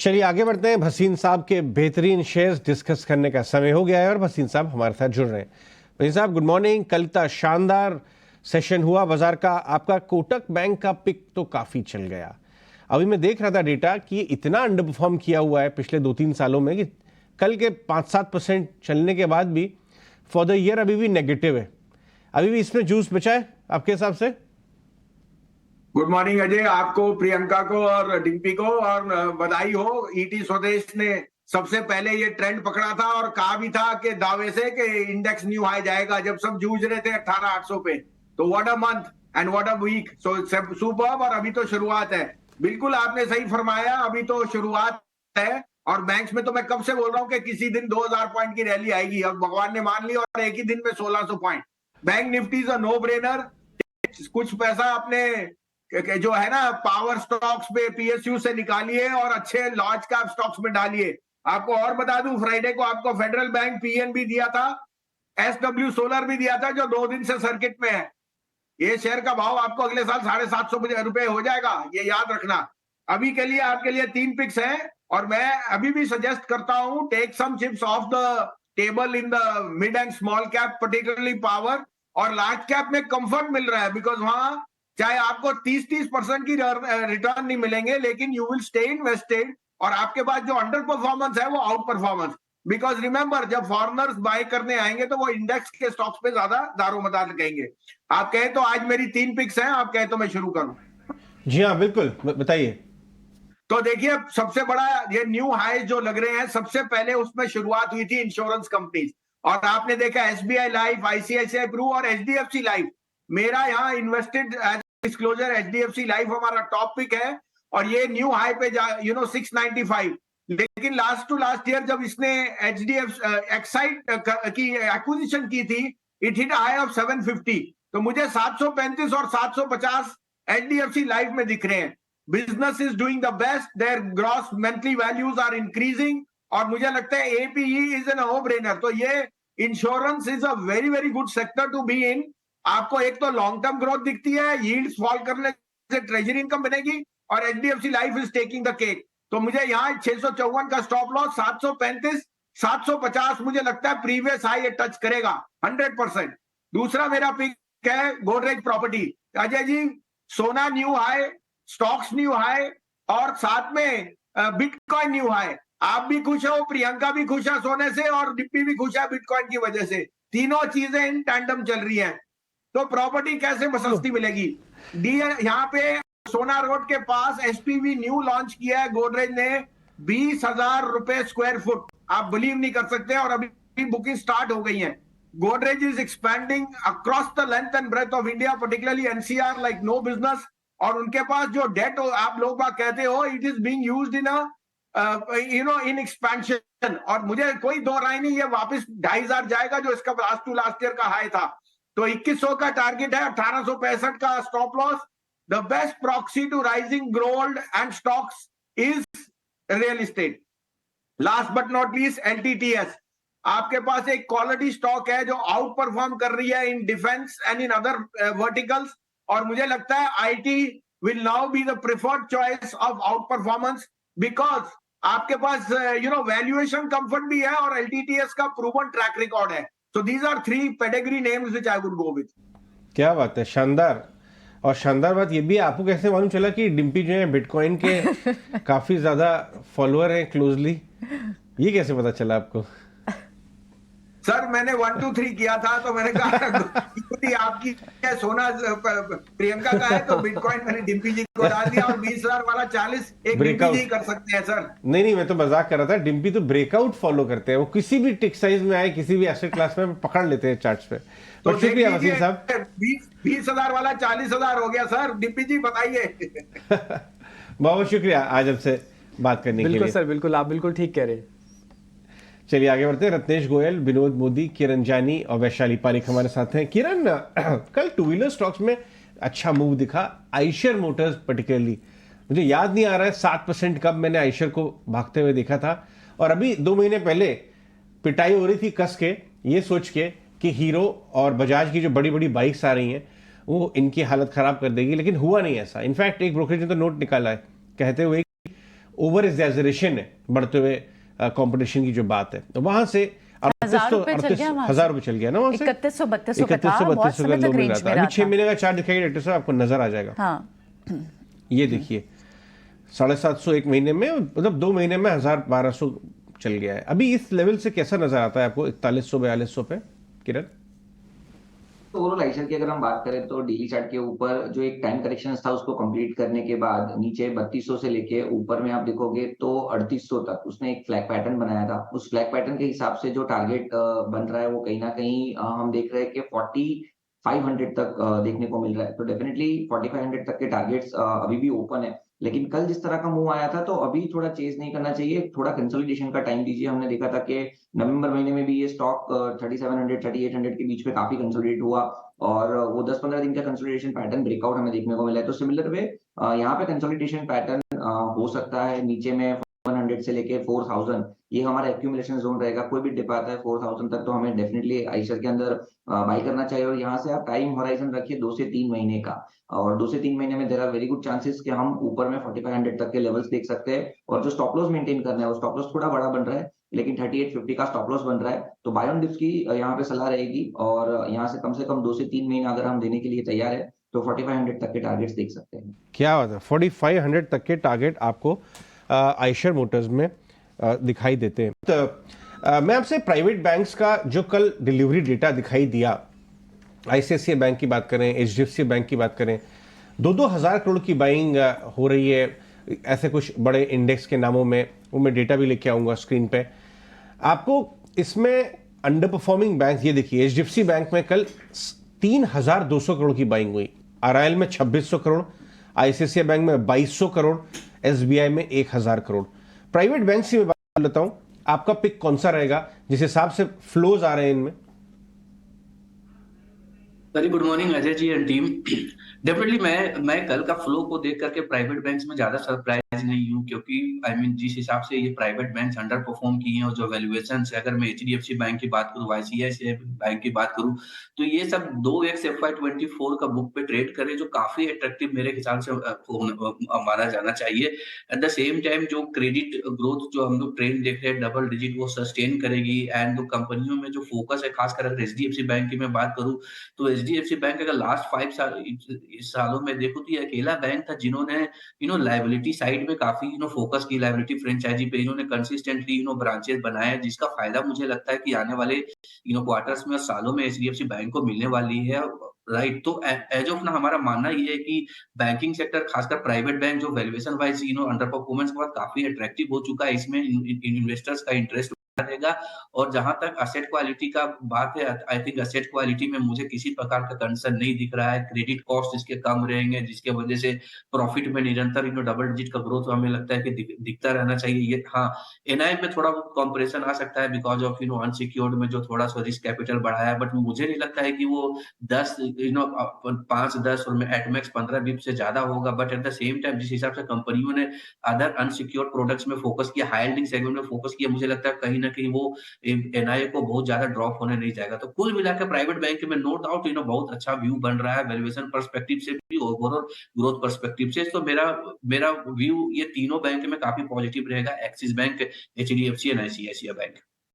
चलिए आगे बढ़ते हैं। भसीन साहब के बेहतरीन शेयर्स डिस्कस करने का समय हो गया है और भसीन साहब हमारे साथ जुड़ रहे हैं। भसीन साहब गुड मॉर्निंग। कल का शानदार सेशन हुआ बाजार का। आपका कोटक बैंक का पिक तो काफी चल गया। अभी मैं देख रहा था डेटा कि इतना अंडर परफॉर्म किया हुआ है पिछले 2-3 सालों में कि कल के 5-7% चलने के बाद भी फॉर द ईयर अभी भी नेगेटिव है। अभी भी इसमें जूस बचा है आपके हिसाब से? गुड मॉर्निंग अजय, आपको, प्रियंका को और डिम्पी को, और बधाई हो। ईटी स्वदेश ने सबसे पहले ये ट्रेंड पकड़ा था और कहा भी था कि दावे से कि इंडेक्स न्यू हाई जाएगा, जब सब जूझ रहे थे 18,800 पे। तो what a month and what a week. So superb. और अभी तो शुरुआत है। बिल्कुल आपने सही फरमाया, अभी तो शुरुआत है। और बैंक्स में तो मैं कब से बोल रहा हूँ कि किसी दिन 2,000 पॉइंट की रैली आएगी, और भगवान ने मान ली, और एक ही दिन में 1,600 point. Bank Nifty is a no brainer. कुछ पैसा अपने जो है ना पावर स्टॉक्स पे, पीएसयू से निकालिए और अच्छे लार्ज कैप स्टॉक्स में डालिए। आपको और बता दूं, फ्राइडे को आपको फेडरल बैंक पीएनबी दिया था, एसडब्ल्यू सोलर भी दिया था, जो 2 दिन से सर्किट में है। ये शेयर का भाव आपको अगले साल 750 रुपए हो जाएगा, ये याद रखना। अभी के लिए आपके लिए 3 पिक्स हैं, और मैं अभी भी सजेस्ट करता हूं, take some chips of the table in the mid and small cap, particularly power. और लार्ज कैप में कंफर्ट मिल रहा है, बिकॉज वहां चाहे आपको 30% की रिटर्न नहीं मिलेंगे, लेकिन यू विल स्टे इन्वेस्टेड। और आपके पास जो अंडर परफॉर्मेंस है वो आउट परफॉर्मेंस। बिकॉज रिमेंबर, जब फॉरेनर्स बाय करने आएंगे तो वो इंडेक्स के स्टॉक्स पे ज्यादा दारोमदार लगेंगे। आप कहें तो आज मेरी 3 पिक्स हैं, आप कहें तो मैं शुरू करूं? जी हाँ बिल्कुल, बताइए। तो देखिए, सबसे बड़ा ये न्यू हाई जो लग रहे हैं, सबसे पहले उसमें शुरुआत हुई थी इंश्योरेंस कंपनीज। और आपने देखा एसबीआई लाइफ, आईसीआईसीआई प्रू और एचडीएफसी लाइफ। मेरा यहाँ इन्वेस्टेड डिस्क्लोजर एचडीएफसी लाइफ हमारा टॉप पिक है, और ये न्यू हाई पे 695। लेकिन लास्ट टू लास्ट ईयर जब इसने एचडीएफ एक्साइड की एक्विजिशन की थी, इट हिट हाई ऑफ 750। तो मुझे 735 और 750 एचडीएफसी लाइफ में दिख रहे हैं। Business is doing the best, their gross monthly values are increasing, और मुझे लगता है APE is an no brainer. तो ये insurance is a very very good sector to be in. आपको एक तो लॉन्ग टर्म ग्रोथ दिखती है, यील्ड्स फॉल करने से ट्रेजरी इनकम बनेगी, और HDFC life is taking the cake. तो मुझे यहाँ 654 का स्टॉप लॉस, 735 750 मुझे लगता है प्रीवियस हाई ये टच करेगा 100%। दूसरा मेरा पिक है गोदरेज प्रॉपर्टी। अजय जी, सोना new high, stocks new high, और साथ में बिटकॉइन न्यू हाई। आप भी खुश हो, प्रियंका भी खुश है सोने से, और डिप्पी भी खुश है बिटकॉइन की वजह से। तीनों चीजें इन टैंडम चल रही हैं। तो प्रॉपर्टी कैसे सस्ती मिलेगी? डी यहाँ पे सोना रोड के पास एसपीवी न्यू लॉन्च किया है गोदरेज ने, 20,000 रुपए स्क्वायर फुट। आप बिलीव नहीं कर सकते, और अभी बुकिंग स्टार्ट हो गई है। Godrej is expanding across the length and breadth of India, particularly NCR like no business. और उनके पास जो डेट आप लोग बात कहते हो, it is being used in in expansion. और मुझे कोई दो राय नहीं, ये वापस 2,500 जाएगा, जो इसका लास्ट टू लास्ट ईयर का हाई था। तो 2100 का टारगेट है, 1865 का stop loss. The best proxy to rising gold and stocks is real estate. Last but not least LTTS. आपके पास एक क्वालिटी स्टॉक है जो आउट परफॉर्म कर रही है in defence and in other verticals, और मुझे लगता है IT will now be the preferred choice of out performance, because आपके पास वैल्यूएशन कंफर्ट भी है, और एलटीटीएस का प्रूवन ट्रैक रिकॉर्ड है। So these are 3 pedigree names which I would go with. क्या बात है, शानदार। और शानदार बात ये भी है, आपको कैसे मालूम चला कि डिम्पी जो है बिटकॉइन के काफी ज्यादा फॉलोअर हैं क्लोजली? ये कैसे पता चला आपको? सर मैंने 1 2 3 किया था, तो मैंने कहा आपकी सोना प्रियंका का है, तो बिटकॉइन मैंने डिम्पी जी को डाल दिया, और 20,000 वाला 40 एक डिम्पी जी कर सकते हैं सर। नहीं, मैं तो मजाक कर रहा था। डिम्पी तो ब्रेकआउट फॉलो करते हैं, वो किसी भी टिक साइज में आए, किसी भी एसेट क्लास में पकड़ लेते हैं चार्ट्स पे। तो शुक्रिया वसीम साहब। 20,000 वाला 40,000 हो गया सर। डिम्पी जी बताइए। बहुत शुक्रिया आज हमसे बात करने के लिए। बिल्कुल सर, बिल्कुल, आप बिल्कुल ठीक कह रहे हैं। चलिए आगे बढ़ते हैं। रत्नेश गोयल, विनोद मोदी, किरण जानी और वैशाली पारिक हमारे साथ हैं। किरण, कल टू व्हीलर स्टॉक्स में अच्छा मूव दिखा, आइशर मोटर्स पर्टिकुलरली। मुझे याद नहीं आ रहा है 7% कब मैंने आइशर को भागते हुए देखा था। और अभी 2 महीने पहले पिटाई हो रही थी कस के, ये सोच के कि हीरो और बजाज की जो बड़ी बड़ी बाइक्स आ रही हैं वो इनकी हालत खराब कर देगी, लेकिन हुआ नहीं ऐसा। इनफैक्ट एक ब्रोकरेज ने तो नोट निकाला है कहते हुए ओवर एग्जैजरेशन है बढ़ते हुए कंपटीशन की जो बात है, तो वहां से 1000 रुपए चल गया ना, वहां से 3100-3200 पे था, बहुत 3100 समय का लो तक मिल रहा रेंज था। में अभी रहा 6 था। महीने का चार्ट दिखाइए डॉक्टर साहब, आपको नजर आ जाएगा। हाँ, ये देखिए 750 एक महीने में, मतलब 2 महीने में 1200 चल गया है। अभी इस लेवल से कैसा नजर आता है आपको 4100-4200 पे किरण? तो ओवरऑल आइशर की अगर हम बात करें तो डेली चार्ट के ऊपर जो एक टाइम करेक्शन था उसको कंप्लीट करने के बाद नीचे 3200 से लेके ऊपर में आप देखोगे तो 3800 तक उसने एक फ्लैग पैटर्न बनाया था। उस फ्लैग पैटर्न के हिसाब से जो टारगेट बन रहा है वो कहीं ना कहीं हम देख रहे हैं कि 4500 तक देखने को मिल रहा है। तो डेफिनेटली 4500 तक के टारगेट्स अभी भी ओपन है। लेकिन कल जिस तरह का मूव आया था तो अभी थोड़ा चेज नहीं करना चाहिए, थोड़ा कंसोलिडेशन का टाइम दीजिए। हमने देखा था कि नवंबर महीने में भी ये स्टॉक 3700 3800 के बीच में काफी कंसोलिडेट हुआ और वो 10-15 दिन का कंसोलिडेशन पैटर्न ब्रेकआउट हमें देखने को मिला है। तो सिमिलर वे यहाँ पे कंसोलिडेशन पैटर्न हो सकता है नीचे में 100 से लेके 4000, ये हमारा एक्यूमुलेशन जोन रहेगा। कोई भी डिप आता है 4000 तक तो हमें डेफिनेटली आइशर के अंदर बाई करना चाहिए। और यहाँ से आप टाइम होराइजन रखिए 2 से 3 महीने का, और 2 से 3 महीने में there are very good chances कि हम ऊपर में 4500 तक के लेवल्स देख सकते हैं। और जो स्टॉप लॉस मेंटेन करना है वो स्टॉप लॉस थोड़ा बड़ा बन रहा है, लेकिन 3850 का स्टॉप लॉस बन रहा है। तो बाय ऑन डिप्स की यहाँ पे सलाह रहेगी, और यहाँ से कम 2 से 3 महीना अगर हम देने के लिए तैयार है तो 4500 तक के टारगेट्स देख सकते हैं। क्या बात है, 4500 तक के टारगेट आपको आइशर मोटर्स में दिखाई देते हैं। तो मैं आपसे प्राइवेट बैंक्स का जो कल डिलीवरी डेटा दिखाई दिया, आईसीआईसीआई बैंक की बात करें, एचडीएफसी बैंक की बात करें, 2-2 हजार करोड़ की बाइंग हो रही है ऐसे कुछ बड़े इंडेक्स के नामों में। वो मैं डेटा भी लेके आऊंगा स्क्रीन पे आपको। इसमें अंडर परफॉर्मिंग बैंक, ये देखिए एचडीएफसी बैंक में कल 3200 करोड़ की बाइंग हुई, आरआईएल में 2600 करोड़, आईसीआईसीआई बैंक में 2200 करोड़, एसबीआई में 1000 करोड़। प्राइवेट बैंक से मैं बात कर लेता हूं, आपका पिक कौन सा रहेगा जिस हिसाब से फ्लोज आ रहे हैं इनमें? Very good morning Ajay ji and team. Definitely मैं कल का फ्लो को देख करके प्राइवेट बैंक्स में ज्यादा सरप्राइज नहीं हूँ, क्योंकि आई मीन जिस हिसाब से ये प्राइवेट बैंक्स अंडर परफॉर्म किए हैं और जो वैल्यूएशन है, अगर मैं एचडीएफसी बैंक की बात करूँ, आईसीआईसीआई बैंक की बात करूँ, तो ये सब 2x FY24 का बुक पे ट्रेड करे, जो काफी अट्रैक्टिव मेरे हिसाब से माना जाना चाहिए। एट द सेम टाइम जो क्रेडिट ग्रोथ जो हम लोग ट्रेंड देख रहे हैं डबल डिजिट, वो सस्टेन करेगी। एंड जो कंपनियों में जो फोकस है, खासकर अगर एचडीएफसी बैंक की मैं बात करूँ, तो एचडीएफसी बैंक अगर लास्ट 5 सालों में देखो तो ये अकेला बैंक था जिन्होंने लायबिलिटी साइड में काफी फोकस की, लायबिलिटी फ्रेंचाइजी पे इन्होंने कंसिस्टेंटली ब्रांचेस बनाए, जिसका फायदा मुझे लगता है कि आने वाले क्वार्टर्स में और सालों में एचडीएफसी बैंक को मिलने वाली है। राइट, तो एज ऑफ ना हमारा मानना ये है कि बैंकिंग सेक्टर, खासकर प्राइवेट बैंक, जो वैल्यूएशन वाइज अंडर परफॉर्मेंस के बाद काफी अट्रैक्टिव हो चुका है, इसमें इन्वेस्टर्स का इंटरेस्ट रहेगा। और जहां तक एसेट क्वालिटी का बात है, आई थिंक एसेट क्वालिटी में मुझे किसी प्रकार का कंसर्न नहीं दिख रहा है। क्रेडिट कॉस्ट इसके कम रहेंगे, जिसके वजह से प्रॉफिट में निरंतर डबल डिजिट का ग्रोथ हमें लगता है कि दिखता रहना चाहिए। ये हाँ, एनआई में थोड़ा कॉम्प्रेशन आ सकता है बिकॉज ऑफ अनसिक्योर्ड में जो थोड़ा सा रिस्क कैपिटल बढ़ाया है, बट मुझे नहीं लगता है कि वो 5-10 और एट मैक्स 15 बिप से ज्यादा होगा। But at the same time जिस हिसाब से कंपनियों ने अदर अनसिक्योर्ड प्रोडक्ट्स में फोकस किया, हाई यील्डिंग सेगमेंट में फोकस किया, मुझे लगता है कहीं ना कहीं वो एनआईए को बहुत ज्यादा ड्रॉप होने नहीं जाएगा। तो कुल मिलाकर प्राइवेट बैंक में नो डाउट बहुत अच्छा व्यू बन रहा है, वैल्यूएशन पर्सपेक्टिव से भी, ओवरऑल ग्रोथ पर्सपेक्टिव से। तो मेरा व्यू ये तीनों बैंक में काफी पॉजिटिव रहेगा, axis bank, HDFC and ICICI bank.